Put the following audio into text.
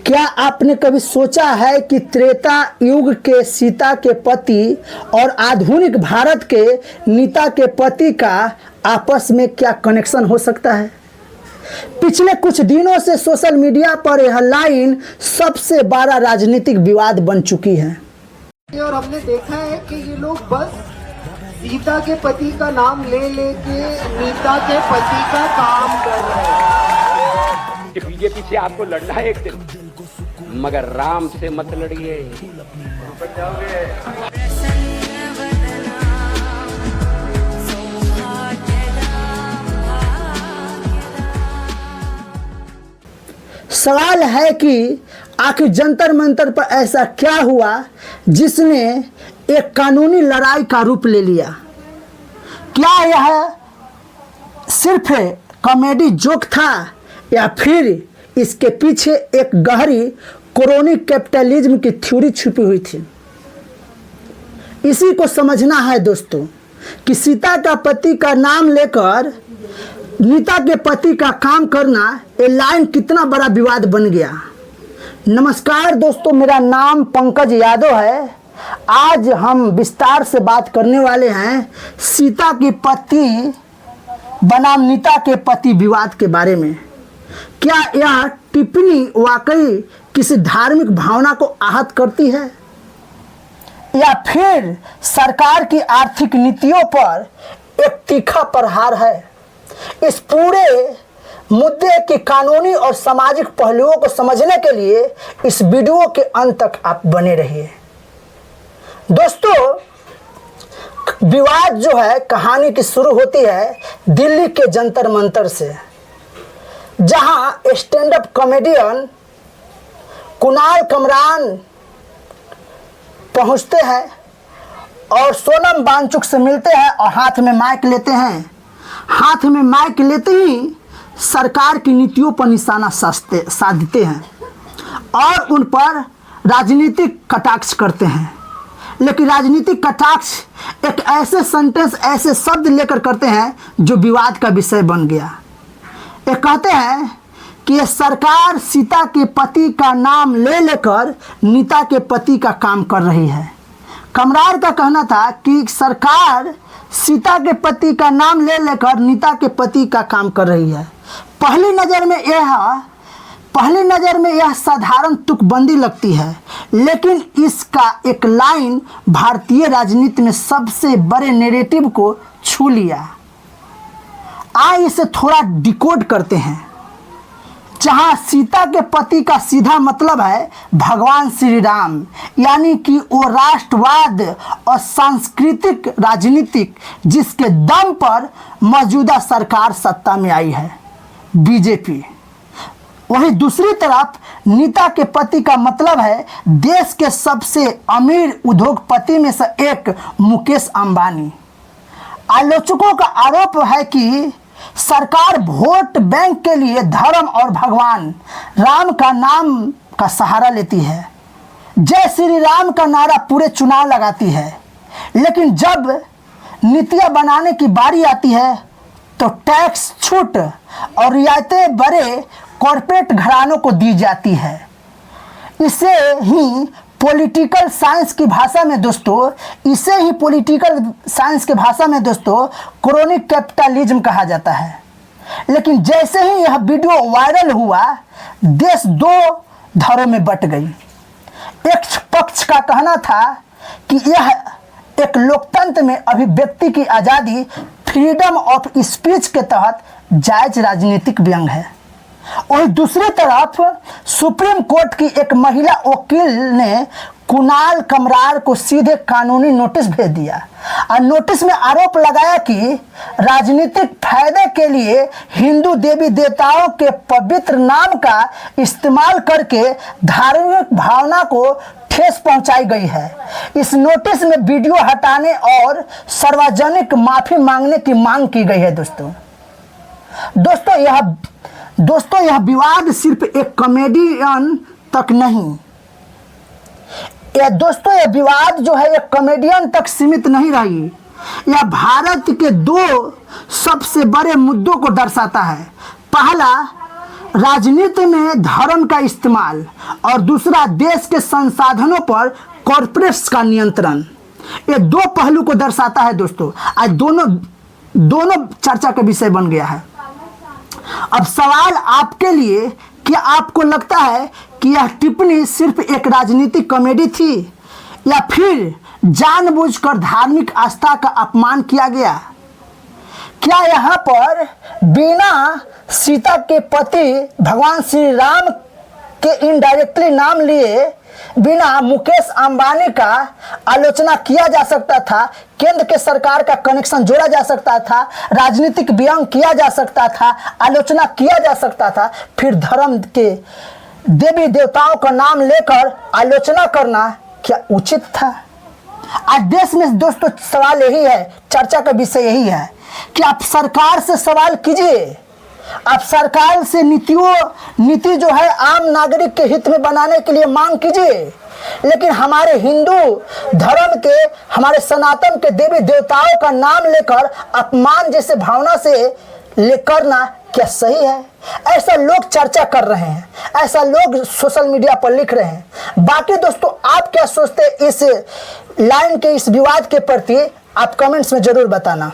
क्या आपने कभी सोचा है कि त्रेता युग के सीता के पति और आधुनिक भारत के नीता के पति का आपस में क्या कनेक्शन हो सकता है? पिछले कुछ दिनों से सोशल मीडिया पर यह लाइन सबसे बड़ा राजनीतिक विवाद बन चुकी है और हमने देखा है कि ये लोग बस सीता के पति का नाम ले लेके नीता के पति का काम कर रहे हैं। बीजेपी से आपको लड़ना है एक दिन, मगर राम से मत लड़िए। सवाल है कि आखिर जंतर मंतर पर ऐसा क्या हुआ जिसने एक कानूनी लड़ाई का रूप ले लिया? क्या यह सिर्फ कॉमेडी जोक था या फिर इसके पीछे एक गहरी क्रोनी कैपिटलिज्म की थ्योरी छुपी हुई थी? इसी को समझना है दोस्तों कि सीता का पति का नाम लेकर नीता के पति का काम करना ये लाइन कितना बड़ा विवाद बन गया। नमस्कार दोस्तों, मेरा नाम पंकज यादव है। आज हम विस्तार से बात करने वाले हैं सीता की पति बनाम नीता के पति विवाद के बारे में। क्या यह टिप्पणी वाकई किसी धार्मिक भावना को आहत करती है या फिर सरकार की आर्थिक नीतियों पर एक तीखा प्रहार है? इस पूरे मुद्दे के कानूनी और सामाजिक पहलुओं को समझने के लिए इस वीडियो के अंत तक आप बने रहिए। दोस्तों, विवाद जो है कहानी की शुरू होती है दिल्ली के जंतर मंतर से, जहां stand up comedian Kunal Kamran पहुंचते हैं और सोनम वांगचुक से मिलते हैं और हाथ में माइक लेते हैं। हाथ में माइक लेते ही सरकार की नीतियों पर निशाना साधते हैं और उन पर राजनीतिक कटाक्ष करते हैं। लेकिन राजनीतिक कटाक्ष एक ऐसे सेंटेंस, ऐसे शब्द लेकर करते हैं जो विवाद का विषय बन गया। ये कहते हैं कि ये सरकार सीता के पति का नाम ले लेकर नीता के पति का काम कर रही है। कमरार का कहना था कि सरकार सीता के पति का नाम ले लेकर नीता के पति का काम कर रही है। पहली नज़र में यह साधारण तुकबंदी लगती है, लेकिन इसका एक लाइन भारतीय राजनीति में सबसे बड़े नैरेटिव को छू लिया। आइए इसे थोड़ा डिकोड करते हैं। जहां सीता के पति का सीधा मतलब है भगवान श्री राम, यानी कि वो राष्ट्रवाद और सांस्कृतिक राजनीतिक जिसके दम पर मौजूदा सरकार सत्ता में आई है, बीजेपी। वहीं दूसरी तरफ नीता के पति का मतलब है देश के सबसे अमीर उद्योगपति में से एक मुकेश अंबानी। आलोचकों का आरोप है कि सरकार वोट बैंक के लिए धर्म और भगवान राम का नाम का सहारा लेती है, जय श्री राम का नारा पूरे चुनाव लगाती है, लेकिन जब नीतियां बनाने की बारी आती है तो टैक्स छूट और रियायतें बड़े कॉरपोरेट घरानों को दी जाती है। इसे ही पॉलिटिकल साइंस की भाषा में दोस्तों क्रोनी कैपिटलिज्म कहा जाता है। लेकिन जैसे ही यह वीडियो वायरल हुआ, देश दो धड़ों में बट गई। एक पक्ष का कहना था कि यह एक लोकतंत्र में अभिव्यक्ति की आज़ादी, फ्रीडम ऑफ स्पीच के तहत जायज राजनीतिक व्यंग है। और दूसरी तरफ सुप्रीम कोर्ट की एक महिला वकील ने कुणाल कमरार को सीधे कानूनी नोटिस भेज दिया और नोटिस में आरोप लगाया कि राजनीतिक फायदे के लिए हिंदू देवी देवताओं के पवित्र नाम का इस्तेमाल करके धार्मिक भावना को ठेस पहुंचाई गई है। इस नोटिस में वीडियो हटाने और सार्वजनिक माफी मांगने की मांग की गई है। दोस्तों यह विवाद सिर्फ एक कॉमेडियन तक नहीं, यह विवाद जो है एक कॉमेडियन तक सीमित नहीं रही। यह भारत के दो सबसे बड़े मुद्दों को दर्शाता है। पहला, राजनीति में धर्म का इस्तेमाल और दूसरा देश के संसाधनों पर कॉरपोरेट्स का नियंत्रण, ये दो पहलू को दर्शाता है दोस्तों। आज दोनों चर्चा का विषय बन गया है। अब सवाल आपके लिए, क्या आपको लगता है कि यह टिप्पणी सिर्फ एक राजनीतिक कॉमेडी थी या फिर जानबूझकर धार्मिक आस्था का अपमान किया गया? क्या यहाँ पर बिना सीता के पति भगवान श्री राम के इनडायरेक्टली नाम लिए बिना मुकेश अंबानी का आलोचना किया जा सकता था, केंद्र के सरकार का कनेक्शन जोड़ा जा सकता था, राजनीतिक व्यंग किया जा सकता था, आलोचना किया जा सकता था, फिर धर्म के देवी देवताओं का नाम लेकर आलोचना करना क्या उचित था? आज देश में दोस्तों सवाल यही है, चर्चा का विषय यही है कि आप सरकार से सवाल कीजिए, आप सरकार से नीति जो है आम नागरिक के हित में बनाने के लिए मांग कीजिए, लेकिन हमारे हिंदू धर्म के, हमारे सनातन के देवी देवताओं का नाम लेकर अपमान जैसे भावना से करना क्या सही है? ऐसा लोग चर्चा कर रहे हैं, ऐसा लोग सोशल मीडिया पर लिख रहे हैं। बाकी दोस्तों आप क्या सोचते हैं इस लाइन के, इस विवाद के प्रति? आप कमेंट्स में जरूर बताना।